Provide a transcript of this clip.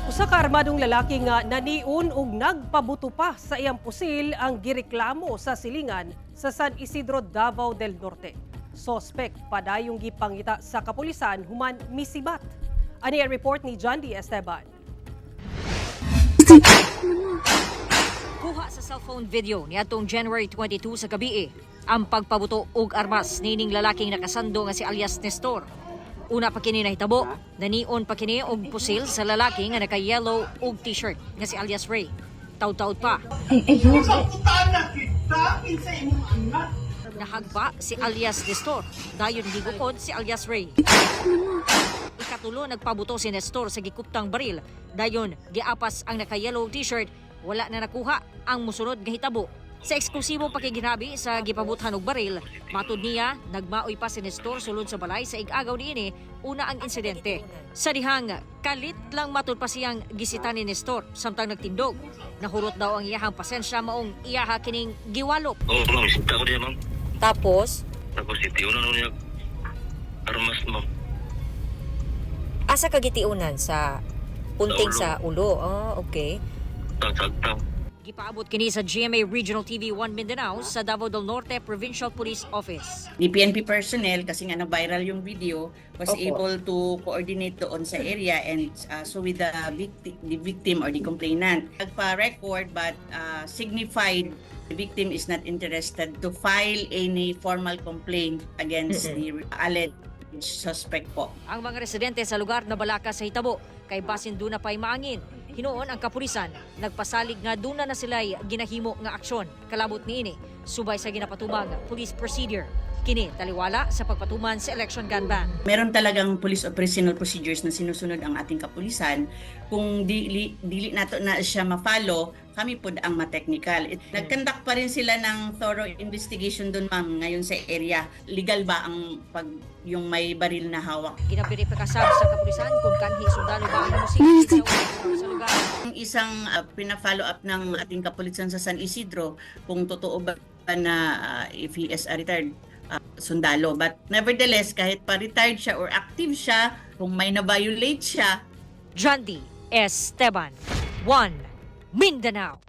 Usa ka armadong lalaki nga naniun ug nagpabuto pa sa iyang pusil ang gireklamo sa silingan sa San Isidro, Davao del Norte. Sospek padayong gipangita sa kapulisan human misibat. Ani ang report ni John D. Esteban. Kuha sa cellphone video niadtong January 22 sa gabi ang pagpabuto og armas nining lalaking nakasando nga si alias Nestor. Una pa kini nahitabo, nanion pa kini og pusil sa lalaki nga naka-yellow og t-shirt nga si alias Ray. Taud-taud pa. Nahagpa si alias Nestor, dayon gigukod si alias Ray. Ikatulo nagpabuto si Nestor sa gikuptang baril, dayon giapas ang naka-yellow t-shirt, wala na nakuha ang musunod nga hitabo. Sa eksklusibong pakiginabi sa gipabuthan og baril, matud niya nagmaoy pa si Nestor sulod sa balay sa ig-agaw niini una ang insidente. Sa dihang kalit lang matud pa siyang gisita ni Nestor samtang nagtindog. Nahurot daw ang iyahang pasensya maong iyaha kining giwalop. Oo, ma'am. Sita ko niya, ma'am. Tapos, Itiunan ko niya. Armas, ma'am. asa kagitiunan sa punting Sa sa ulo? Oh, okay. Tagtagtag. Gipaabot kini sa GMA Regional TV 1 Mindanao sa Davao del Norte Provincial Police Office. The PNP personnel, kasi nga na-viral yung video, was Opo. able to coordinate doon sa area and so with the victim or the complainant. Nagpa-record but signified the victim is not interested to file any formal complaint against the alleged suspect po. Ang mga residente sa lugar na balaka sa hitabo kay basin duna pay maangin. Hinoon ang kapulisan, nagpasalig nga duna na sila'y ginahimo nga aksyon. Kalabot niini, subay sa ginapatubang police procedure. Kini taliwala sa pagpatuman sa election gun ban. Meron talagang police operational procedures na sinusunod ang ating kapulisan. Kung dili nato na siya ma-follow, kami po ang ma-technical. Nag-conduct pa rin sila ng thorough investigation doon, ma'am, ngayon sa area. Legal ba ang yung may baril na hawak? Ginapiripikasab sa kapulisan kung kanhi sundalo ba ang musik sa lugar. Ang isang pina-follow up ng ating kapulisan sa San Isidro, kung totoo ba na if he is a retired sundalo. But nevertheless, kahit pa-retired siya or active siya, kung may na-violate siya, John D. Esteban, 1 Mindanao.